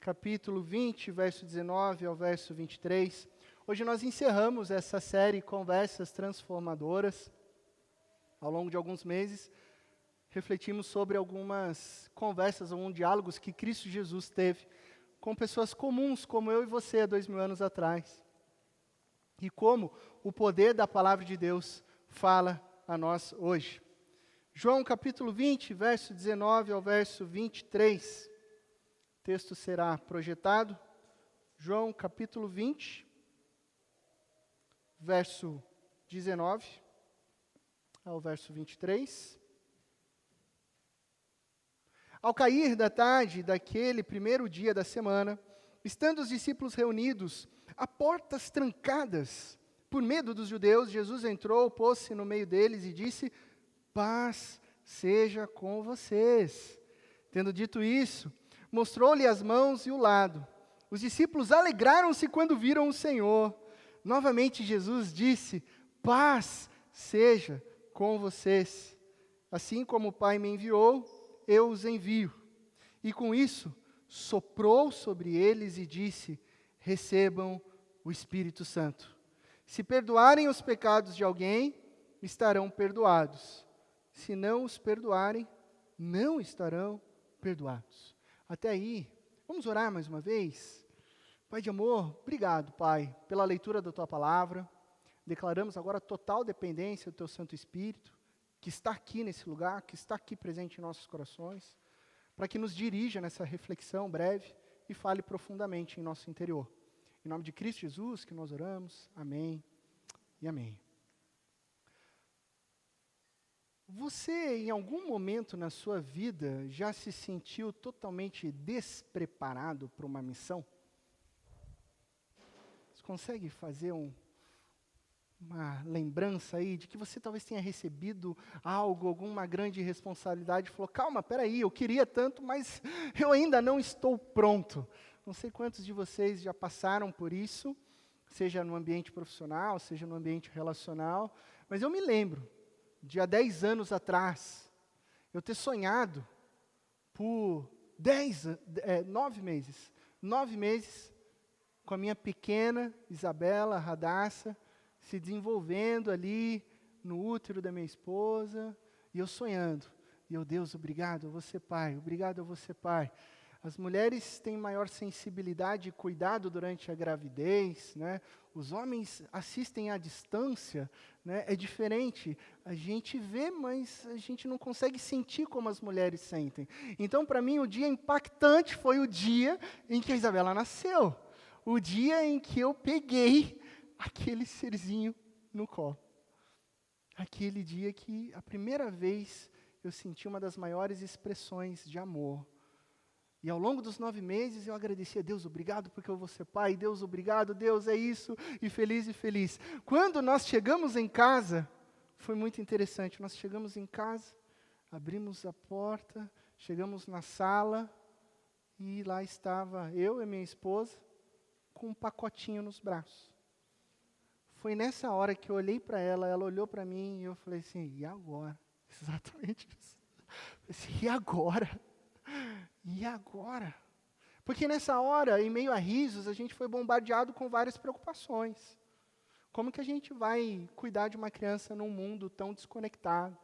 capítulo 20, verso 19 ao verso 23. Hoje nós encerramos essa série Conversas Transformadoras. Ao longo de alguns meses, refletimos sobre algumas conversas, alguns diálogos que Cristo Jesus teve com pessoas comuns, como eu e você, há 2000 anos atrás. E como o poder da palavra de Deus fala a nós hoje. João capítulo 20, verso 19 ao verso 23. O texto será projetado. João capítulo 20, verso 19 ao verso 23. Ao cair da tarde daquele primeiro dia da semana, estando os discípulos reunidos, a portas trancadas, por medo dos judeus, Jesus entrou, pôs-se no meio deles e disse: paz seja com vocês. Tendo dito isso, mostrou-lhe as mãos e o lado. Os discípulos alegraram-se quando viram o Senhor. Novamente Jesus disse: paz seja com vocês. Assim como o Pai me enviou, eu os envio. E com isso, soprou sobre eles e disse: recebam o Espírito Santo. Se perdoarem os pecados de alguém, estarão perdoados. Se não os perdoarem, não estarão perdoados. Até aí, vamos orar mais uma vez? Pai de amor, obrigado, Pai, pela leitura da Tua palavra. Declaramos agora total dependência do Teu Santo Espírito, que está aqui nesse lugar, que está aqui presente em nossos corações, para que nos dirija nessa reflexão breve e fale profundamente em nosso interior. Em nome de Cristo Jesus que nós oramos. Amém e amém. Você, em algum momento na sua vida, já se sentiu totalmente despreparado para uma missão? Você consegue fazer uma lembrança aí de que você talvez tenha recebido algo, alguma grande responsabilidade, e falou: calma, peraí, eu queria tanto, mas eu ainda não estou pronto. Não sei quantos de vocês já passaram por isso, seja no ambiente profissional, seja no ambiente relacional, mas eu me lembro, de há 10 anos atrás, eu ter sonhado por 9 meses, com a minha pequena Isabela Radassa, se desenvolvendo ali no útero da minha esposa, e eu sonhando. E eu, Deus, obrigado a você, Pai, obrigado a você, Pai. As mulheres têm maior sensibilidade e cuidado durante a gravidez, né? Os homens assistem à distância, né? É diferente. A gente vê, mas a gente não consegue sentir como as mulheres sentem. Então, para mim, o dia impactante foi o dia em que a Isabela nasceu. O dia em que eu peguei aquele serzinho no colo. Aquele dia que, a primeira vez, eu senti uma das maiores expressões de amor. E ao longo dos 9 meses eu agradeci a Deus, obrigado porque eu vou ser pai, Deus, obrigado, Deus, é isso, e feliz e feliz. Quando nós chegamos em casa, foi muito interessante, nós chegamos em casa, abrimos a porta, chegamos na sala, e lá estava eu e minha esposa, com um pacotinho nos braços. Foi nessa hora que eu olhei para ela, ela olhou para mim, e eu falei assim: e agora? Exatamente isso. Eu falei assim: e agora? E agora? Porque nessa hora, em meio a risos, a gente foi bombardeado com várias preocupações. Como que a gente vai cuidar de uma criança num mundo tão desconectado?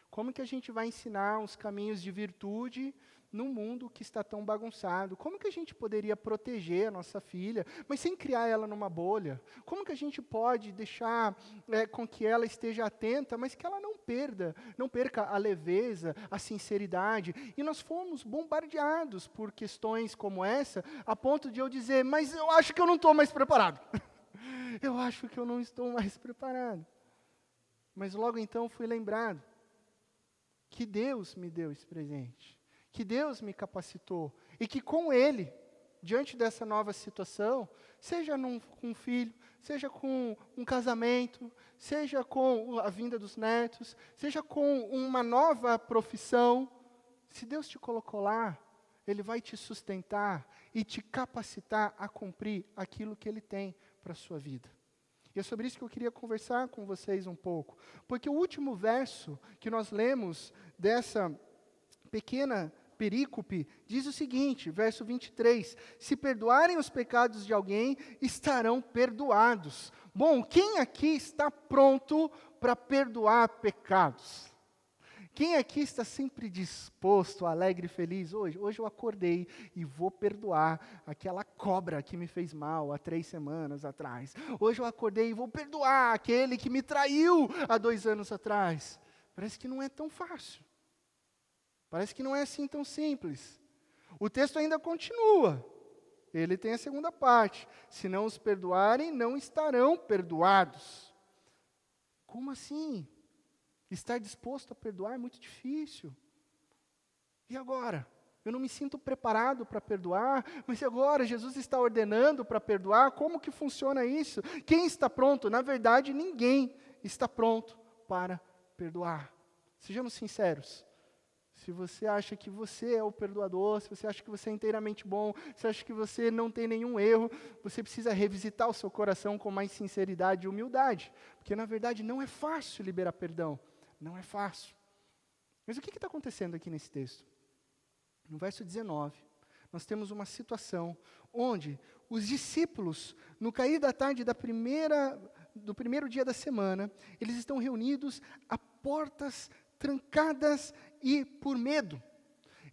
Como que a gente vai ensinar os caminhos de virtude num mundo que está tão bagunçado? Como que a gente poderia proteger a nossa filha, mas sem criar ela numa bolha? Como que a gente pode deixar com que ela esteja atenta, mas que ela não perca a leveza, a sinceridade? E nós fomos bombardeados por questões como essa, a ponto de eu dizer: mas eu acho que eu não estou mais preparado. Eu acho que eu não estou mais preparado. Mas logo então fui lembrado que Deus me deu esse presente, que Deus me capacitou, e que com Ele, diante dessa nova situação, seja com um filho, seja com um casamento, seja com a vinda dos netos, seja com uma nova profissão, se Deus te colocou lá, Ele vai te sustentar e te capacitar a cumprir aquilo que Ele tem para a sua vida. E é sobre isso que eu queria conversar com vocês um pouco. Porque o último verso que nós lemos dessa pequena perícope diz o seguinte, verso 23, se perdoarem os pecados de alguém, estarão perdoados. Bom, quem aqui está pronto para perdoar pecados? Quem aqui está sempre disposto, alegre e feliz? Hoje eu acordei e vou perdoar aquela cobra que me fez mal há 3 semanas atrás. Hoje eu acordei e vou perdoar aquele que me traiu há 2 anos atrás. Parece que não é tão fácil. Parece que não é assim tão simples. O texto ainda continua. Ele tem a segunda parte. Se não os perdoarem, não estarão perdoados. Como assim? Estar disposto a perdoar é muito difícil. E agora? Eu não me sinto preparado para perdoar, mas e agora? Jesus está ordenando para perdoar? Como que funciona isso? Quem está pronto? Na verdade, ninguém está pronto para perdoar. Sejamos sinceros. Se você acha que você é o perdoador, se você acha que você é inteiramente bom, se você acha que você não tem nenhum erro, você precisa revisitar o seu coração com mais sinceridade e humildade. Porque, na verdade, não é fácil liberar perdão. Não é fácil. Mas o que está acontecendo aqui nesse texto? No verso 19, nós temos uma situação onde os discípulos, no cair da tarde do primeiro dia da semana, eles estão reunidos a portas trancadas e por medo.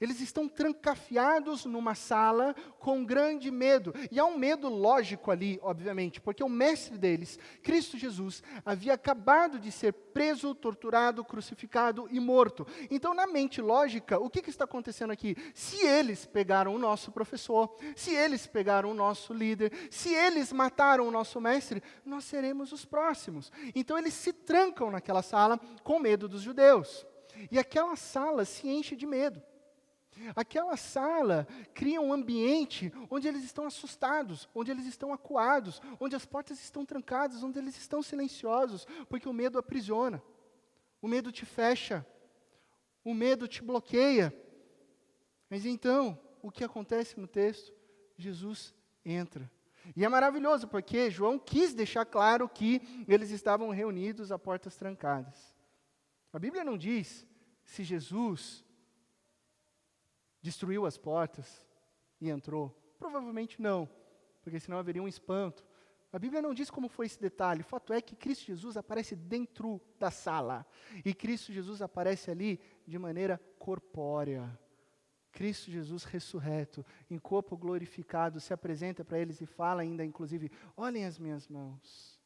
Eles estão trancafiados numa sala com grande medo. E há um medo lógico ali, obviamente, porque o mestre deles, Cristo Jesus, havia acabado de ser preso, torturado, crucificado e morto. Então, na mente lógica, o que está acontecendo aqui? Se eles pegaram o nosso professor, se eles pegaram o nosso líder, se eles mataram o nosso mestre, nós seremos os próximos. Então, eles se trancam naquela sala com medo dos judeus. E aquela sala se enche de medo. Aquela sala cria um ambiente onde eles estão assustados, onde eles estão acuados, onde as portas estão trancadas, onde eles estão silenciosos, porque o medo aprisiona, o medo te fecha, o medo te bloqueia. Mas então, o que acontece no texto? Jesus entra. E é maravilhoso, porque João quis deixar claro que eles estavam reunidos a portas trancadas. A Bíblia não diz se Jesus destruiu as portas e entrou. Provavelmente não, porque senão haveria um espanto. A Bíblia não diz como foi esse detalhe. O fato é que Cristo Jesus aparece dentro da sala. E Cristo Jesus aparece ali de maneira corpórea. Cristo Jesus ressurreto, em corpo glorificado, se apresenta para eles e fala ainda, inclusive, olhem as minhas mãos.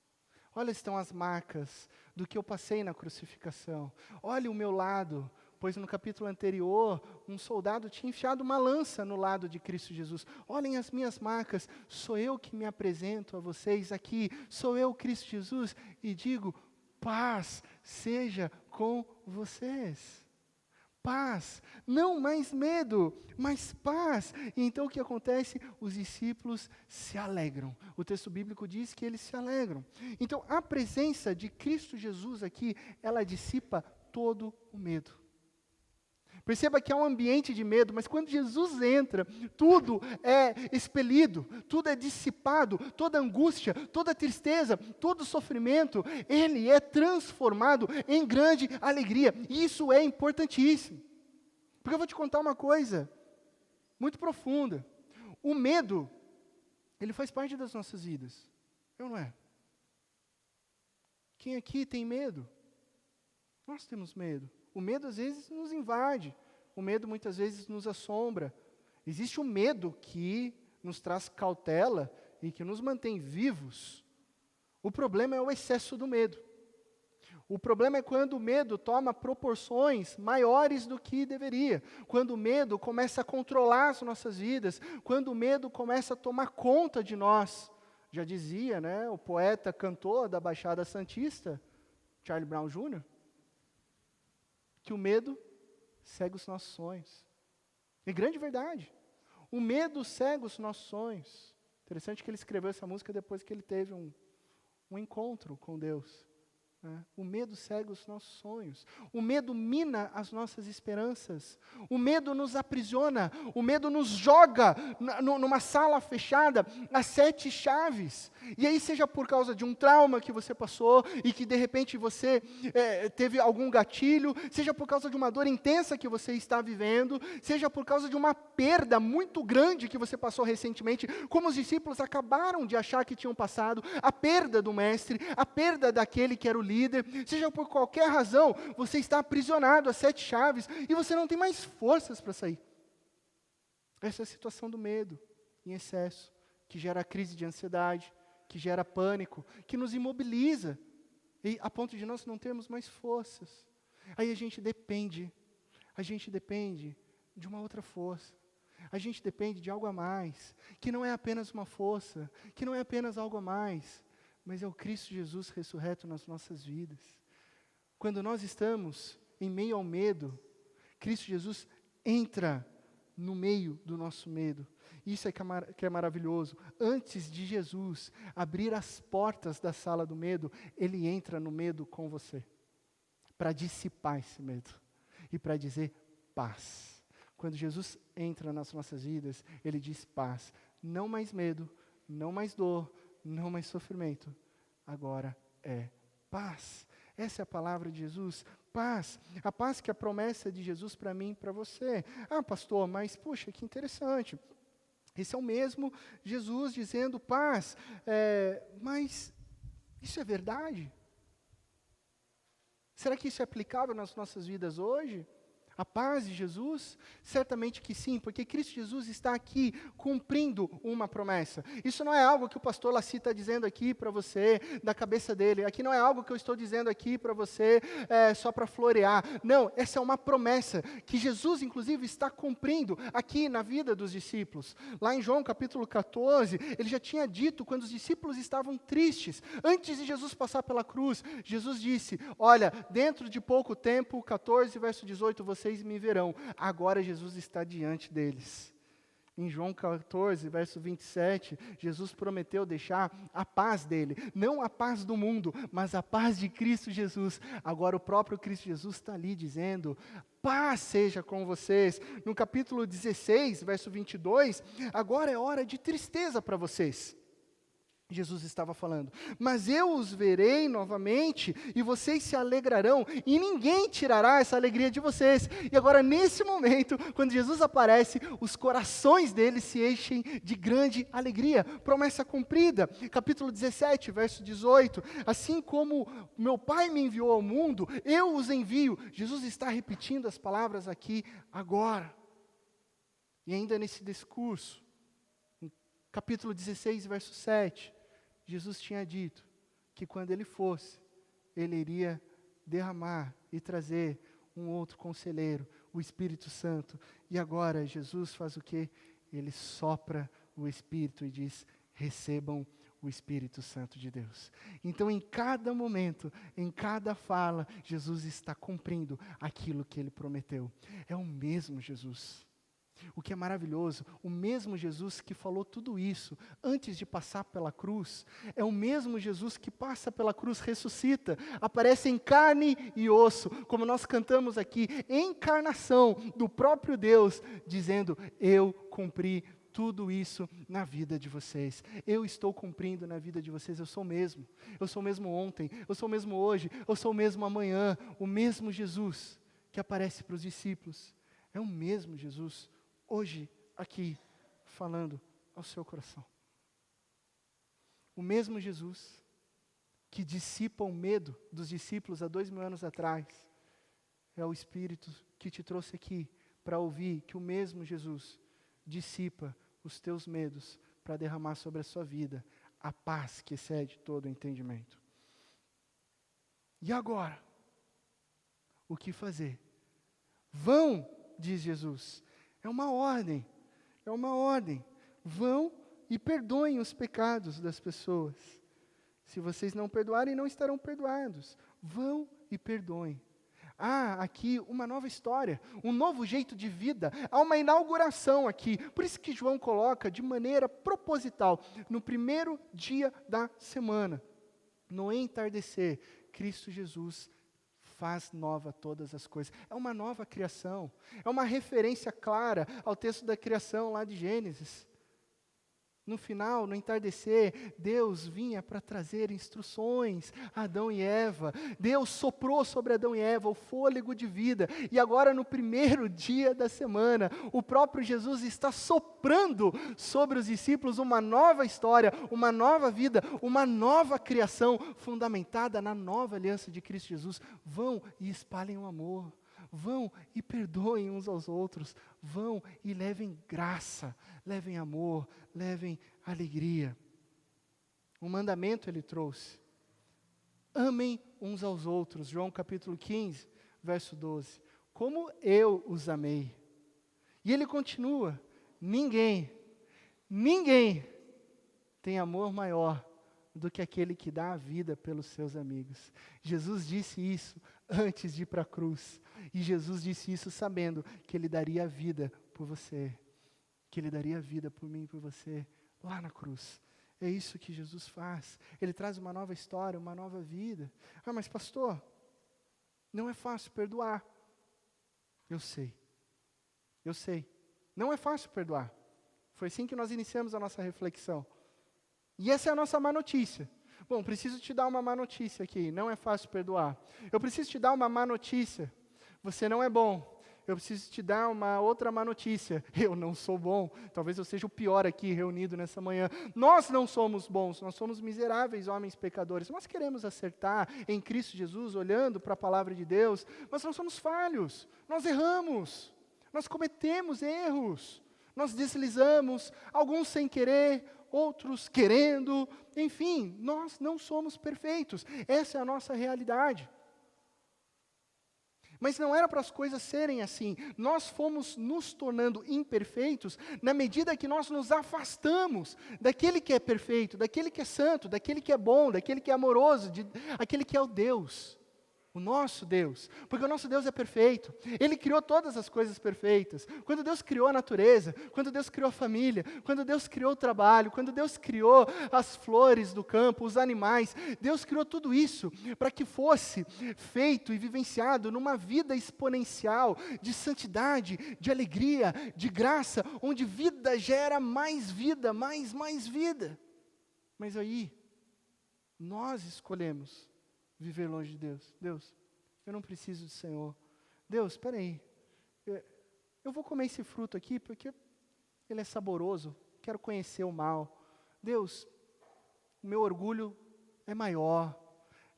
Olha, estão as marcas do que eu passei na crucificação. Olhe o meu lado, pois no capítulo anterior, um soldado tinha enfiado uma lança no lado de Cristo Jesus. Olhem as minhas marcas, sou eu que me apresento a vocês aqui, sou eu, Cristo Jesus, e digo, paz seja com vocês. Paz, não mais medo, mas paz. E então o que acontece? Os discípulos se alegram. O texto bíblico diz que eles se alegram. Então a presença de Cristo Jesus aqui, ela dissipa todo o medo. Perceba que há um ambiente de medo, mas quando Jesus entra, tudo é expelido, tudo é dissipado, toda angústia, toda tristeza, todo sofrimento, ele é transformado em grande alegria. E isso é importantíssimo. Porque eu vou te contar uma coisa muito profunda. O medo, ele faz parte das nossas vidas. É ou não é? Quem aqui tem medo? Nós temos medo. O medo às vezes nos invade, o medo muitas vezes nos assombra. Existe o medo que nos traz cautela e que nos mantém vivos. O problema é o excesso do medo. O problema é quando o medo toma proporções maiores do que deveria. Quando o medo começa a controlar as nossas vidas. Quando o medo começa a tomar conta de nós. Já dizia, né, o poeta, cantor da Baixada Santista, Charlie Brown Jr., que o medo cega os nossos sonhos. É grande verdade. O medo cega os nossos sonhos. Interessante que ele escreveu essa música depois que ele teve um encontro com Deus. O medo cega os nossos sonhos. O medo mina as nossas esperanças. O medo nos aprisiona. O medo nos joga numa sala fechada, às 7 chaves. E aí, seja por causa de um trauma que você passou e que de repente você teve algum gatilho, seja por causa de uma dor intensa que você está vivendo, seja por causa de uma perda muito grande que você passou recentemente, como os discípulos acabaram de achar que tinham passado, a perda do mestre, a perda daquele que era o líder, seja por qualquer razão, você está aprisionado às 7 chaves e você não tem mais forças para sair. Essa é a situação do medo em excesso, que gera crise de ansiedade, que gera pânico, que nos imobiliza, e a ponto de nós não termos mais forças. Aí a gente depende de uma outra força. A gente depende de algo a mais, que não é apenas uma força, que não é apenas algo a mais, mas é o Cristo Jesus ressurreto nas nossas vidas. Quando nós estamos em meio ao medo, Cristo Jesus entra no meio do nosso medo. Isso é que é maravilhoso. Antes de Jesus abrir as portas da sala do medo, Ele entra no medo com você, para dissipar esse medo e para dizer paz. Quando Jesus entra nas nossas vidas, Ele diz paz. Não mais medo, não mais dor, não mais sofrimento. Agora é paz. Essa é a palavra de Jesus, paz. A paz que é a promessa de Jesus para mim e para você. Ah, pastor, mas puxa, que interessante. Esse é o mesmo Jesus dizendo paz. Mas isso é verdade? Será que isso é aplicável nas nossas vidas hoje? A paz de Jesus? Certamente que sim, porque Cristo Jesus está aqui cumprindo uma promessa. Isso não é algo que o pastor Laci está dizendo aqui para você, da cabeça dele. Aqui não é algo que eu estou dizendo aqui para você só para florear. Não, essa é uma promessa que Jesus, inclusive, está cumprindo aqui na vida dos discípulos. Lá em João capítulo 14, ele já tinha dito, quando os discípulos estavam tristes, antes de Jesus passar pela cruz, Jesus disse, olha, dentro de pouco tempo, 14, verso 18, vocês me verão. Agora Jesus está diante deles. Em João 14, verso 27, Jesus prometeu deixar a paz dele, não a paz do mundo, mas a paz de Cristo Jesus. Agora o próprio Cristo Jesus está ali dizendo, paz seja com vocês. No capítulo 16, verso 22, agora é hora de tristeza para vocês. Jesus estava falando, mas eu os verei novamente e vocês se alegrarão e ninguém tirará essa alegria de vocês. E agora nesse momento, quando Jesus aparece, os corações deles se enchem de grande alegria. Promessa cumprida. Capítulo 17, verso 18. Assim como meu Pai me enviou ao mundo, eu os envio. Jesus está repetindo as palavras aqui agora. E ainda nesse discurso, capítulo 16, verso 7, Jesus tinha dito que quando Ele fosse, Ele iria derramar e trazer um outro conselheiro, o Espírito Santo. E agora Jesus faz o quê? Ele sopra o Espírito e diz, recebam o Espírito Santo de Deus. Então, em cada momento, em cada fala, Jesus está cumprindo aquilo que Ele prometeu. É o mesmo Jesus. O que é maravilhoso, o mesmo Jesus que falou tudo isso antes de passar pela cruz, é o mesmo Jesus que passa pela cruz, ressuscita, aparece em carne e osso, como nós cantamos aqui, encarnação do próprio Deus, dizendo, eu cumpri tudo isso na vida de vocês, eu estou cumprindo na vida de vocês, eu sou o mesmo ontem, eu sou o mesmo hoje, eu sou o mesmo amanhã, o mesmo Jesus que aparece para os discípulos, é o mesmo Jesus, hoje, aqui, falando ao seu coração. O mesmo Jesus que dissipa o medo dos discípulos há 2000 anos atrás, é o Espírito que te trouxe aqui para ouvir que o mesmo Jesus dissipa os teus medos para derramar sobre a sua vida a paz que excede todo o entendimento. E agora? O que fazer? Vão, diz Jesus. É uma ordem. Vão e perdoem os pecados das pessoas. Se vocês não perdoarem, não estarão perdoados. Vão e perdoem. Há aqui uma nova história, um novo jeito de vida. Há uma inauguração aqui. Por isso que João coloca de maneira proposital, no primeiro dia da semana, no entardecer, Cristo Jesus faz nova todas as coisas. É uma nova criação. É uma referência clara ao texto da criação lá de Gênesis. No final, no entardecer, Deus vinha para trazer instruções a Adão e Eva. Deus soprou sobre Adão e Eva o fôlego de vida. E agora, no primeiro dia da semana, o próprio Jesus está soprando sobre os discípulos uma nova história, uma nova vida, uma nova criação fundamentada na nova aliança de Cristo Jesus. Vão e espalhem o amor. Vão e perdoem uns aos outros. Vão e levem graça, levem amor, levem alegria. Um mandamento ele trouxe. Amem uns aos outros. João capítulo 15, verso 12. Como eu os amei. E ele continua. Ninguém tem amor maior do que aquele que dá a vida pelos seus amigos. Jesus disse isso antes de ir para a cruz. E Jesus disse isso sabendo que Ele daria a vida por você. Que Ele daria a vida por mim e por você lá na cruz. É isso que Jesus faz. Ele traz uma nova história, uma nova vida. Ah, mas pastor, não é fácil perdoar. Eu sei. Não é fácil perdoar. Foi assim que nós iniciamos a nossa reflexão. E essa é a nossa má notícia. Bom, preciso te dar uma má notícia aqui. Não é fácil perdoar. Eu preciso te dar uma má notícia. Você não é bom. Eu preciso te dar uma outra má notícia. Eu não sou bom. Talvez eu seja o pior aqui reunido nessa manhã. Nós não somos bons. Nós somos miseráveis homens pecadores. Nós queremos acertar em Cristo Jesus, olhando para a palavra de Deus. Mas nós somos falhos. Nós erramos. Nós cometemos erros. Nós deslizamos. Alguns sem querer, outros querendo. Enfim, nós não somos perfeitos. Essa é a nossa realidade. Mas não era para as coisas serem assim. Nós fomos nos tornando imperfeitos na medida que nós nos afastamos daquele que é perfeito, daquele que é santo, daquele que é bom, daquele que é amoroso, aquele que é o Deus, o nosso Deus. Porque o nosso Deus é perfeito. Ele criou todas as coisas perfeitas. Quando Deus criou a natureza, quando Deus criou a família, quando Deus criou o trabalho, quando Deus criou as flores do campo, os animais, Deus criou tudo isso para que fosse feito e vivenciado numa vida exponencial de santidade, de alegria, de graça, onde vida gera mais vida, mais vida. Mas aí, nós escolhemos viver longe de Deus. Deus, eu não preciso do Senhor. Deus, espera aí. Eu vou comer esse fruto aqui porque ele é saboroso. Quero conhecer o mal. Deus, o meu orgulho é maior.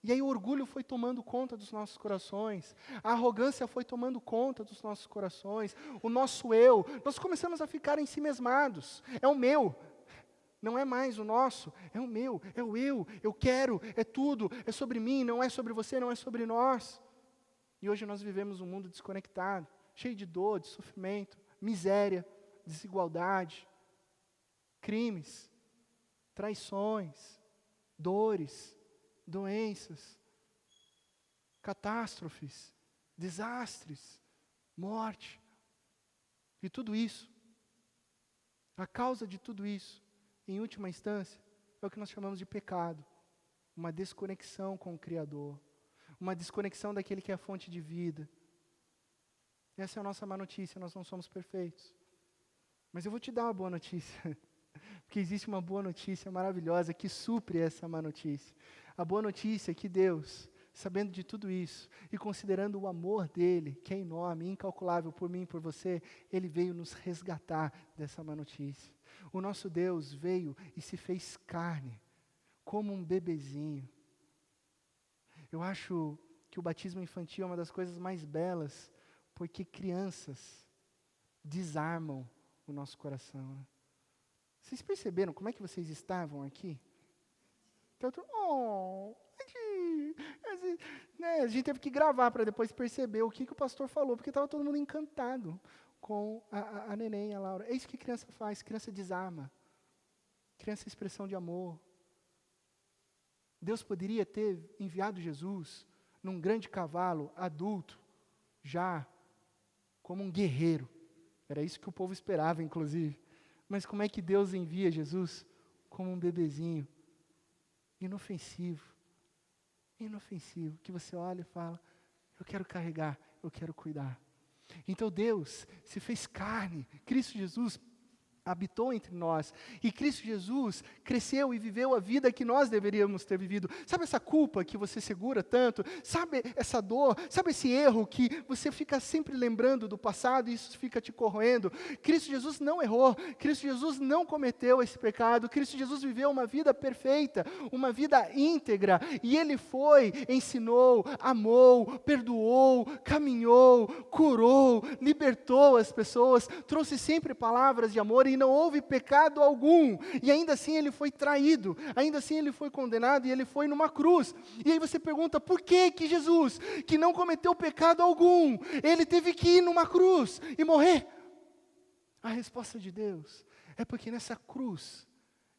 E aí o orgulho foi tomando conta dos nossos corações. A arrogância foi tomando conta dos nossos corações. O nosso eu. Nós começamos a ficar ensimesmados. É o meu. Não é mais o nosso, é o meu, é o eu quero, é tudo, é sobre mim, não é sobre você, não é sobre nós. E hoje nós vivemos um mundo desconectado, cheio de dor, de sofrimento, miséria, desigualdade, crimes, traições, dores, doenças, catástrofes, desastres, morte. E tudo isso, a causa de tudo isso, em última instância, é o que nós chamamos de pecado. Uma desconexão com o Criador. Uma desconexão daquele que é a fonte de vida. Essa é a nossa má notícia, nós não somos perfeitos. Mas eu vou te dar uma boa notícia. Porque existe uma boa notícia maravilhosa que supre essa má notícia. A boa notícia é que Deus, sabendo de tudo isso, e considerando o amor dEle, que é enorme, incalculável por mim e por você, Ele veio nos resgatar dessa má notícia. O nosso Deus veio e se fez carne, como um bebezinho. Eu acho que o batismo infantil é uma das coisas mais belas, porque crianças desarmam o nosso coração. Né? Vocês perceberam como é que vocês estavam aqui? A gente teve que gravar para depois perceber o que o pastor falou, porque estava todo mundo encantado com a neném, a Laura. É isso que criança faz, criança desarma. Criança é expressão de amor. Deus poderia ter enviado Jesus num grande cavalo, adulto, já como um guerreiro. Era isso que o povo esperava, inclusive. Mas como é que Deus envia Jesus? Como um bebezinho, inofensivo, inofensivo, que você olha e fala, eu quero carregar, eu quero cuidar. Então Deus se fez carne, Cristo Jesus habitou entre nós, e Cristo Jesus cresceu e viveu a vida que nós deveríamos ter vivido. Sabe essa culpa que você segura tanto? Sabe essa dor? Sabe esse erro que você fica sempre lembrando do passado e isso fica te corroendo? Cristo Jesus não errou, Cristo Jesus não cometeu esse pecado, Cristo Jesus viveu uma vida perfeita, uma vida íntegra, e Ele foi, ensinou, amou, perdoou, caminhou, curou, libertou as pessoas, trouxe sempre palavras de amor e não houve pecado algum, e ainda assim ele foi traído, ainda assim ele foi condenado e ele foi numa cruz. E aí você pergunta, por que Jesus, que não cometeu pecado algum, ele teve que ir numa cruz e morrer? A resposta de Deus é porque nessa cruz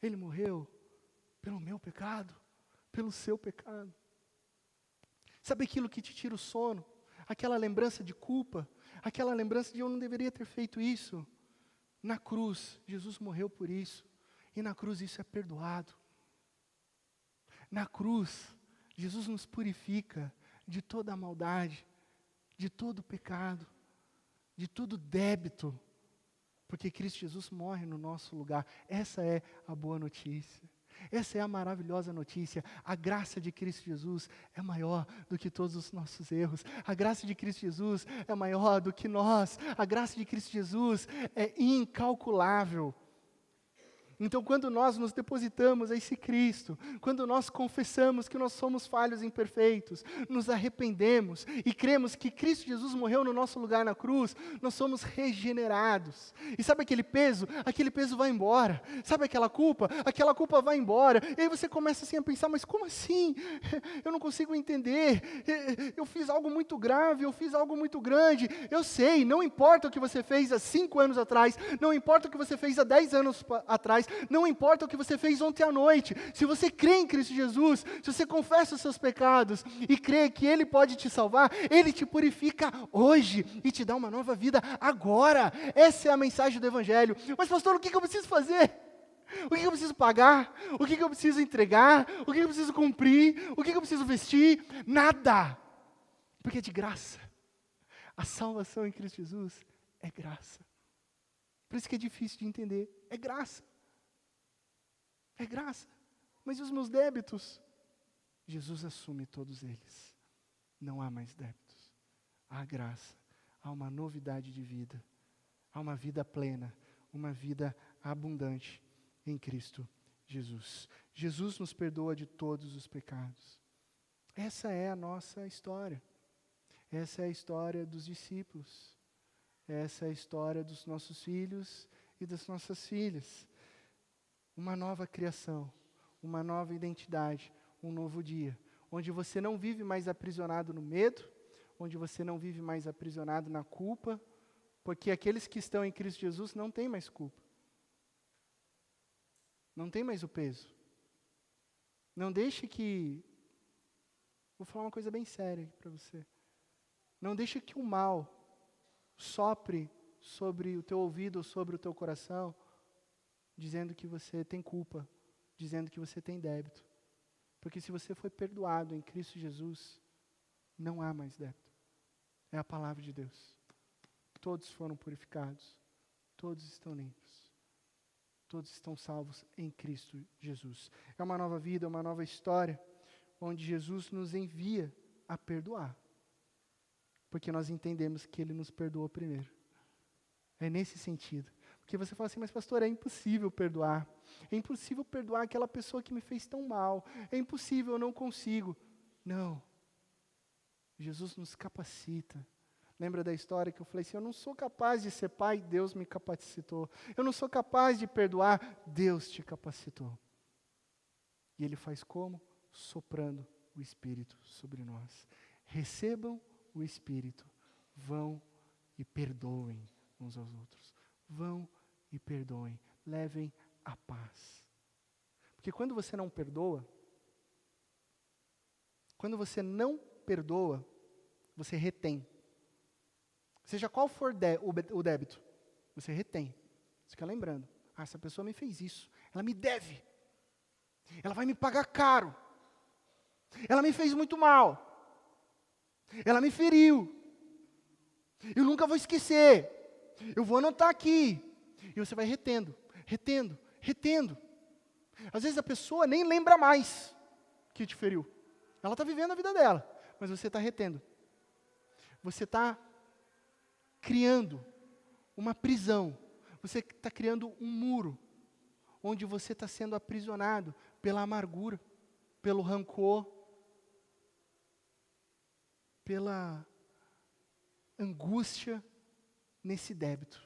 ele morreu pelo meu pecado, pelo seu pecado. Sabe aquilo que te tira o sono? Aquela lembrança de culpa, aquela lembrança de eu não deveria ter feito isso? Na cruz, Jesus morreu por isso. E na cruz isso é perdoado. Na cruz, Jesus nos purifica de toda a maldade, de todo o pecado, de todo débito. Porque Cristo Jesus morre no nosso lugar. Essa é a boa notícia. Essa é a maravilhosa notícia. A graça de Cristo Jesus é maior do que todos os nossos erros. A graça de Cristo Jesus é maior do que nós. A graça de Cristo Jesus é incalculável. Então, quando nós nos depositamos a esse Cristo, quando nós confessamos que nós somos falhos e imperfeitos, nos arrependemos e cremos que Cristo Jesus morreu no nosso lugar na cruz, nós somos regenerados. E sabe aquele peso? Aquele peso vai embora. Sabe aquela culpa? Aquela culpa vai embora. E aí você começa assim a pensar, mas como assim? Eu não consigo entender. Eu fiz algo muito grave, eu fiz algo muito grande. Eu sei, não importa o que você fez há 5 anos atrás, não importa o que você fez há 10 anos atrás, não importa o que você fez ontem à noite, se você crê em Cristo Jesus, se você confessa os seus pecados e crê que Ele pode te salvar, Ele te purifica hoje e te dá uma nova vida agora. Essa é a mensagem do Evangelho. Mas pastor, o que eu preciso fazer? O que eu preciso pagar? O que eu preciso entregar? O que eu preciso cumprir? O que eu preciso vestir? Nada, porque é de graça. A salvação em Cristo Jesus é graça. Por isso que é difícil de entender, é graça. É graça. Mas e os meus débitos? Jesus assume todos eles. Não há mais débitos. Há graça. Há uma novidade de vida. Há uma vida plena. Uma vida abundante em Cristo Jesus. Jesus nos perdoa de todos os pecados. Essa é a nossa história. Essa é a história dos discípulos. Essa é a história dos nossos filhos e das nossas filhas. Uma nova criação, uma nova identidade, um novo dia, onde você não vive mais aprisionado no medo, onde você não vive mais aprisionado na culpa, porque aqueles que estão em Cristo Jesus não têm mais culpa. Não tem mais o peso. Não deixe que... Vou falar uma coisa bem séria para você. Não deixe que o mal sopre sobre o teu ouvido ou sobre o teu coração, dizendo que você tem culpa, dizendo que você tem débito. Porque se você foi perdoado em Cristo Jesus, não há mais débito. É a palavra de Deus. Todos foram purificados, todos estão limpos, todos estão salvos em Cristo Jesus. É uma nova vida, uma nova história, onde Jesus nos envia a perdoar. Porque nós entendemos que Ele nos perdoou primeiro. É nesse sentido. Porque você fala assim, mas pastor, é impossível perdoar. É impossível perdoar aquela pessoa que me fez tão mal. É impossível, eu não consigo. Não. Jesus nos capacita. Lembra da história que eu falei assim, eu não sou capaz de ser pai, Deus me capacitou. Eu não sou capaz de perdoar, Deus te capacitou. E Ele faz como? Soprando o Espírito sobre nós. Recebam o Espírito. Vão e perdoem uns aos outros. Vão e perdoem, levem a paz. Porque quando você não perdoa, você retém. Seja qual for o débito, você retém. Você fica lembrando, essa pessoa me fez isso, ela me deve, ela vai me pagar caro. Ela me fez muito mal. Ela me feriu. Eu nunca vou esquecer. Eu vou anotar aqui. E você vai retendo, retendo, retendo. Às vezes a pessoa nem lembra mais que te feriu. Ela está vivendo a vida dela, mas você está retendo. Você está criando uma prisão. Você está criando um muro, onde você está sendo aprisionado pela amargura, pelo rancor, pela angústia nesse débito,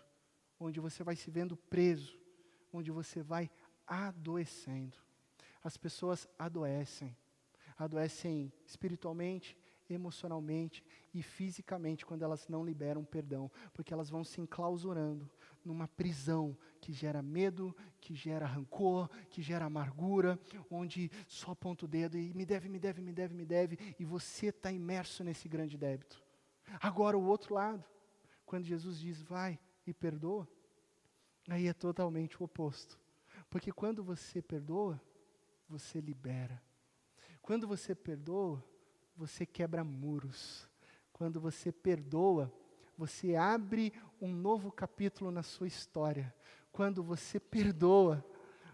onde você vai se vendo preso, onde você vai adoecendo. As pessoas adoecem espiritualmente, emocionalmente e fisicamente quando elas não liberam perdão, porque elas vão se enclausurando numa prisão que gera medo, que gera rancor, que gera amargura, onde só aponta o dedo e me deve, e você está imerso nesse grande débito. Agora o outro lado, quando Jesus diz vai e perdoa, aí é totalmente o oposto, porque quando você perdoa, você libera. Quando você perdoa, você quebra muros. Quando você perdoa, você abre um novo capítulo na sua história. Quando você perdoa,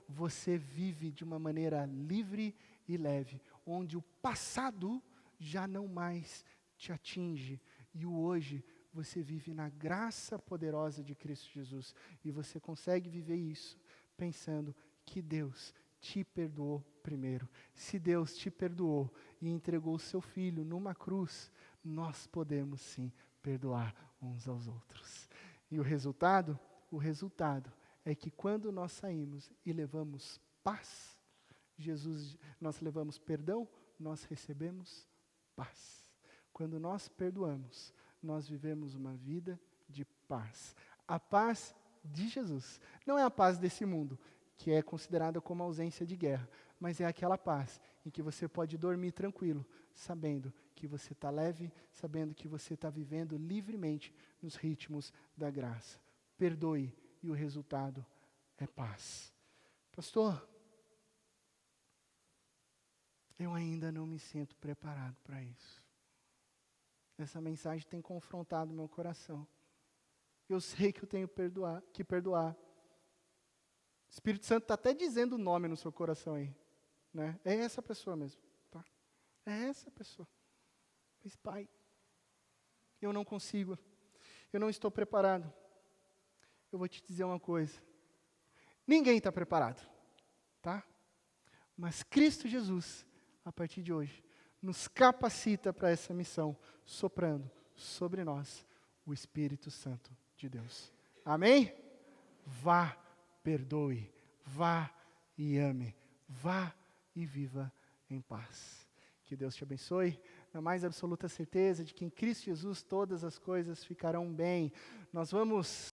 você vive de uma maneira livre e leve, onde o passado já não mais te atinge, e o hoje você vive na graça poderosa de Cristo Jesus, e você consegue viver isso pensando que Deus te perdoou primeiro. Se Deus te perdoou e entregou o seu Filho numa cruz, nós podemos sim perdoar uns aos outros. E o resultado? O resultado é que quando nós saímos e levamos paz, nós levamos perdão, nós recebemos paz. Quando nós perdoamos, nós vivemos uma vida de paz. A paz de Jesus não é a paz desse mundo, que é considerada como ausência de guerra, mas é aquela paz em que você pode dormir tranquilo, sabendo que você está leve, sabendo que você está vivendo livremente nos ritmos da graça. Perdoe, e o resultado é paz. Pastor, eu ainda não me sinto preparado para isso. Essa mensagem tem confrontado meu coração. Eu sei que eu tenho que perdoar. O Espírito Santo está até dizendo o nome no seu coração aí. Né? É essa pessoa mesmo. Tá? É essa pessoa. Mas, Pai, eu não consigo. Eu não estou preparado. Eu vou te dizer uma coisa. Ninguém está preparado. Tá? Mas Cristo Jesus, a partir de hoje, nos capacita para essa missão, soprando sobre nós o Espírito Santo de Deus. Amém? Vá, perdoe, vá e ame, vá e viva em paz. Que Deus te abençoe, na mais absoluta certeza de que em Cristo Jesus todas as coisas ficarão bem. Nós vamos